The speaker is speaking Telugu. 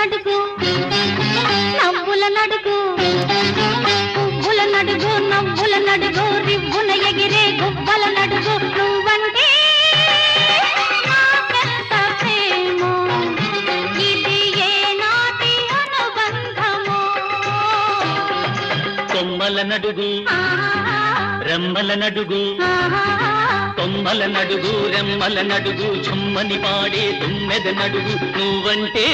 నడుగు నవ్వుల నడుగు పువ్వుల నడుగు నవ్వుల నడుగు రివ్వున ఎగిరే గువ్వల నడుగు నువ్వంటే నాకెంత ప్రేమో ఇది ఏనాటి అనుబంధమో కొమ్మల నడుగు రెమ్మల నడుగు కొమ్మల నడుగు రెమ్మల నడుగు చుమ్మని పాడే తుమ్మెద నడుగు నువ్వంటే